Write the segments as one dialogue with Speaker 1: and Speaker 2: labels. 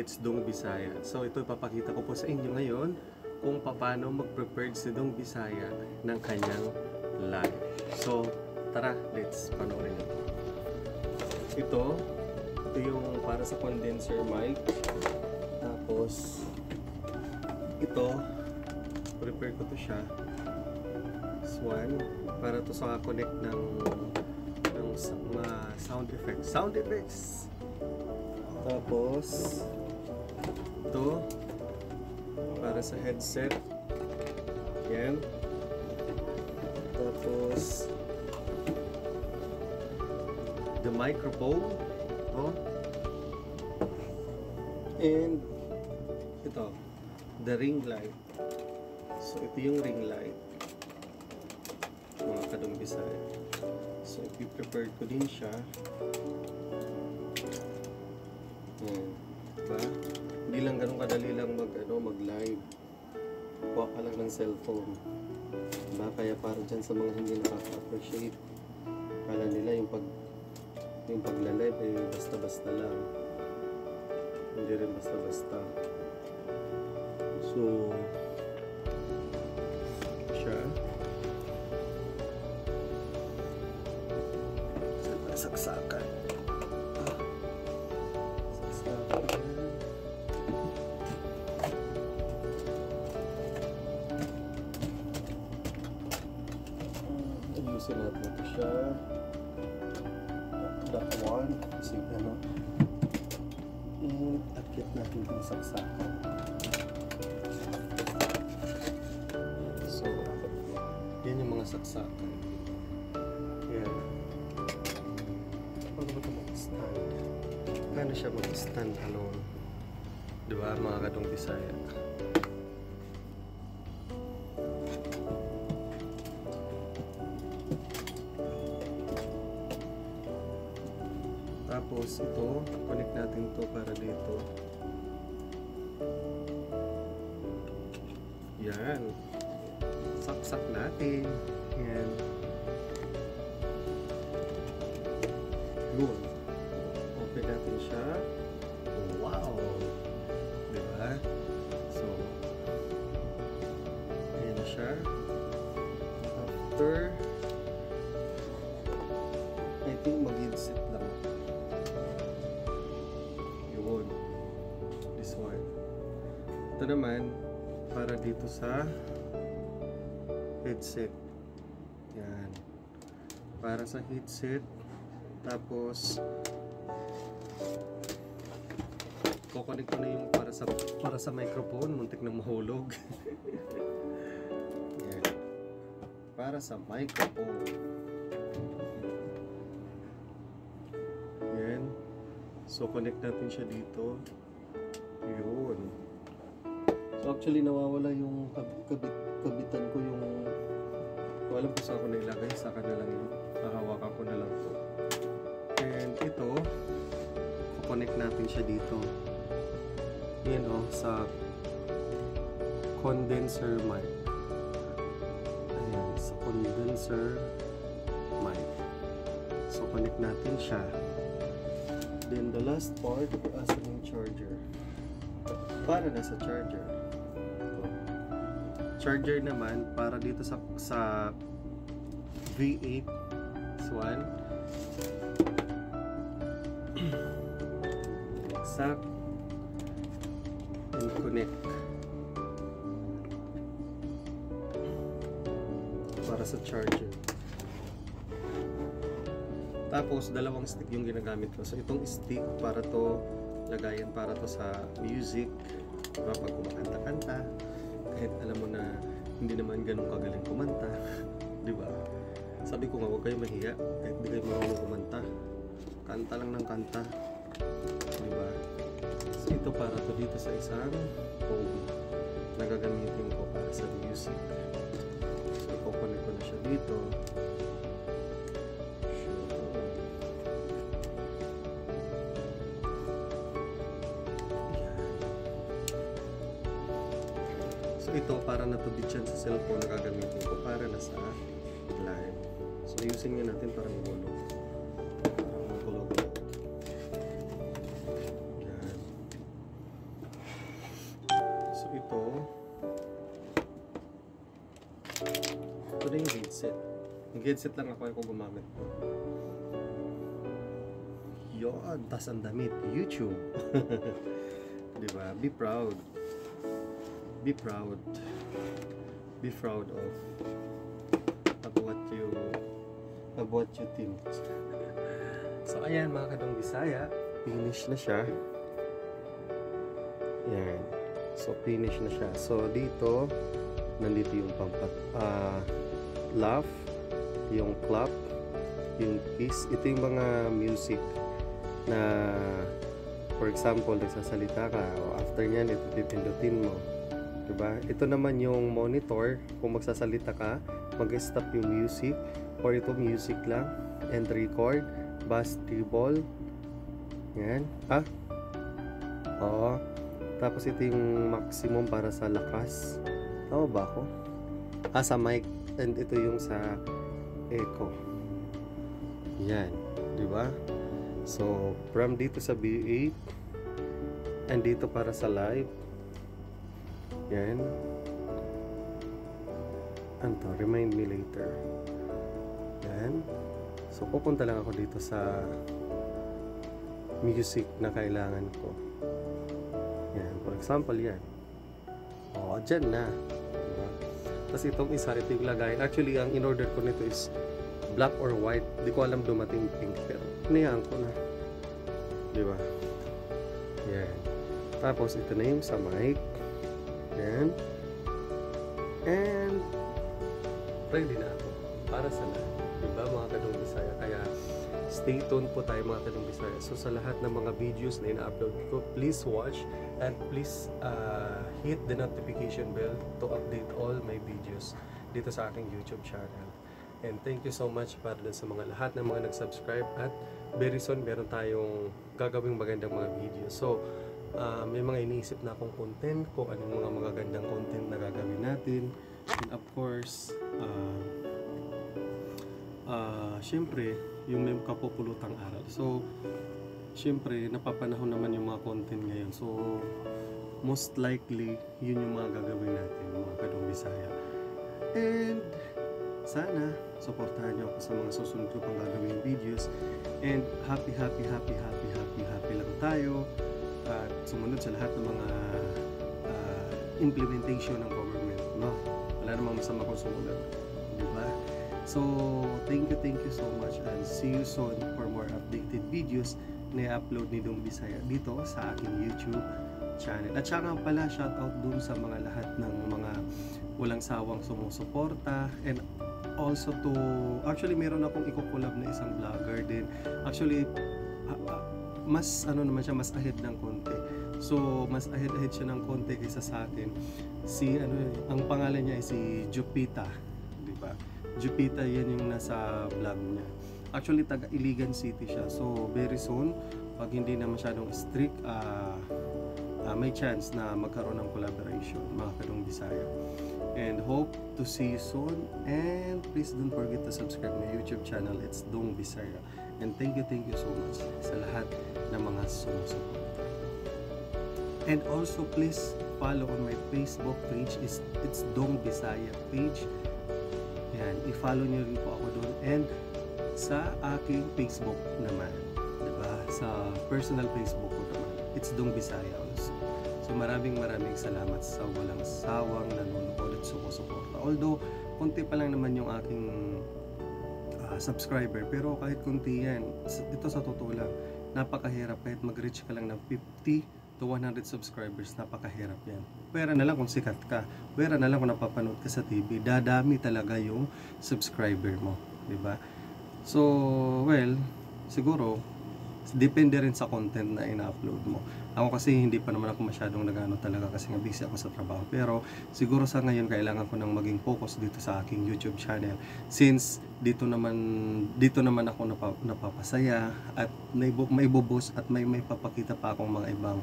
Speaker 1: it's Dong Bisaya. So ito ipapakita ko po sa inyo ngayon kung paano mag-prepare si Dong Bisaya ng kanyang live. So tara, let's panoorin ito. Ito yung para sa condenser mic. Tapos ito, prepare ko to siya. This one, para to sa connect ng sound effects. Sound effects! Tapos ito, para sa headset. Yan. Tapos the microphone. Ito. And ito, the ring light. So ito yung ring light, mga Kadong Bisaya. So i-prepare ko din siya. Diba? Hindi lang ganun kadali lang mag-live. Kuha ka lang ng cellphone. Diba? Kaya para dyan sa mga hindi nakaka-appreciate, kala nila yung pagla-live ay basta-basta lang. Hindi rin basta-basta. So siya saksakan. Ayusin natin ito siya. That one. Kasi ano. And akit natin itong saksakan. So, yan yung mga saksakan. Yan. Paano ba ito mag-stand? Paano siya mag-stand alone? Diba mga Kadong Bisaya? Tapos ito, connect natin to para dito. Yan. Saksak natin. Yan. Yun. Open natin siya. Wow! Diba? So, ayan na siya. After, I think mag-headset lang. Yun. This one. Ito naman, para dito sa headset. Yan. Para sa headset. Tapos kukunin ko na yung para sa microphone. Muntik na mahulog. Yan. Para sa microphone. Yan. So connect natin siya dito. Yun. So actually nawawala yung kabitan ko, yung alam ko saan ko nailagay, saka na lang yun, hahawakan ko na lang ito. And ito, connect natin siya dito. Yan o, sa condenser mic. Ayan, sa condenser mic. So connect natin siya. Then the last part, asan yung charger? Para na sa charger. Charger naman para dito sa V8 one. Exact and connect para sa charger. Tapos dalawang stick yung ginagamit ko. So itong stick para to lagayan para to sa music, diba? Pag kumakanta-kanta, kahit alam mo na hindi naman ganun kagaling kumanta, di ba? Sabi ko nga, huwag kayo mahiya kahit hindi kayo marunong kumanta, kanta lang ng kanta, di ba? So ito para to dito sa isang phone na gagamitin ko para sa music. So kukunin ko na siya dito. Ito para natubig siya sa cellphone na gagamitin ko para na sa live. So ayusin nga natin para magulog. Para magulog. Yan. Ito na yung headset. Yung headset lang ako yung gumamit ko. Yun, tas ang damit, YouTube. Diba? Be proud. Be proud. Be proud of what you think. So ayan mga kadong Bisaya, finish na siya. Ayan. So finish na siya. So dito, nandito yung laugh, yung clap, yung kiss. Ito yung mga music na for example, nagsasalita ka o after nyan, ito pipindutin mo. Diba? Ito naman yung monitor. Kung magsasalita ka, mag-stop yung music or ito music lang and record, bass treble. Yan. Oo. Tapos ito yung maximum para sa lakas. Tama ba ako? Sa mic. And ito yung sa echo. Yan. Diba? So, from dito sa B8 and dito para sa live. Yan. Anto, remind me later. Yan. So, pupunta lang ako dito sa music na kailangan ko. Yan. For example, yan. O, dyan na. Diba? Tapos itong isa, ito yung lagayin. Actually, ang in-order ko nito is black or white. Di ko alam dumating pink. Pero, niyaan ko na. Diba? Yan. Tapos, ito na yung sa mic. Yan. And, ready na ako para sa lahat. Diba mga kadong Bisaya? Kaya stay tuned po tayo mga kadong Bisaya. So sa lahat ng mga videos na ina-upload ko, please watch and please hit the notification bell to update all my videos dito sa aking YouTube channel. And thank you so much para dun sa mga lahat ng mga nag-subscribe at very soon meron tayong gagawing magandang mga videos. So may mga iniisip na akong content kung anong mga magagandang content na gagawin natin. And of course, syempre, yung may kapupulutang aral. So, syempre, napapanahon naman yung mga content ngayon. So, most likely, yun yung mga gagawin natin, mga kadong Bisaya. And, sana, supportahan nyo ako sa mga susunod ko pang gagawin videos. And, happy lang tayo. At sumunod sa lahat ng mga implementation ng government, no? Wala namang masama kung sumunod, diba? So, thank you so much and see you soon for more updated videos na i-upload ni Dong Bisaya dito sa aking YouTube channel. At saka pala, shoutout dun sa mga lahat ng mga walang sawang sumusuporta and also to, actually meron akong i-collab na isang vlogger din. Actually, mas naman siya, mas ahead ng konti. So, mas ahead siya ng konti kaysa sa akin. Ang pangalan niya ay si Jupita, di ba? Jupita, yan yung nasa vlog niya. Actually, taga Iligan City siya. So, very soon, pag hindi na masyadong strict, may chance na magkaroon ng collaboration, mga kadong Bisaya. And hope to see you soon. And please don't forget to subscribe my YouTube channel. It's Dong Bisaya. And thank you so much sa lahat ng mga sumusuporta. And also please follow on my Facebook page. It's Dong Bisaya page. Yan, i-follow niyo rin po ako doon. And sa aking Facebook naman, diba? Sa personal Facebook ko naman, it's Dong Bisaya also. So maraming salamat sa walang sawang nanonood at sumusuporta. Although, konti pa lang naman yung aking subscriber, pero kahit konti yan, ito sa totoo lang, napakahirap. Kahit mag-reach ka lang ng 50 to 100 subscribers, napakahirap yan. Pwera na lang kung sikat ka, pwera na lang kung napapanood ka sa TV, dadami talaga yung subscriber mo, diba? So, well, siguro depende rin sa content na ina-upload mo. Ako kasi hindi pa naman ako masyadong nagano talaga kasi nga busy ako sa trabaho. Pero siguro sa ngayon kailangan ko nang maging focus dito sa aking YouTube channel. Since dito naman ako napapasaya at may buboost at may papakita pa akong mga ibang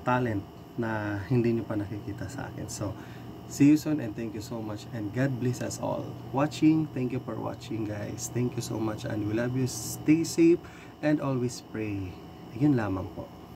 Speaker 1: talent na hindi niyo pa nakikita sa akin. So, see you soon and thank you so much and God bless us all. Watching, thank you for watching guys. Thank you so much and we love you. Stay safe and always pray. Yun lamang po.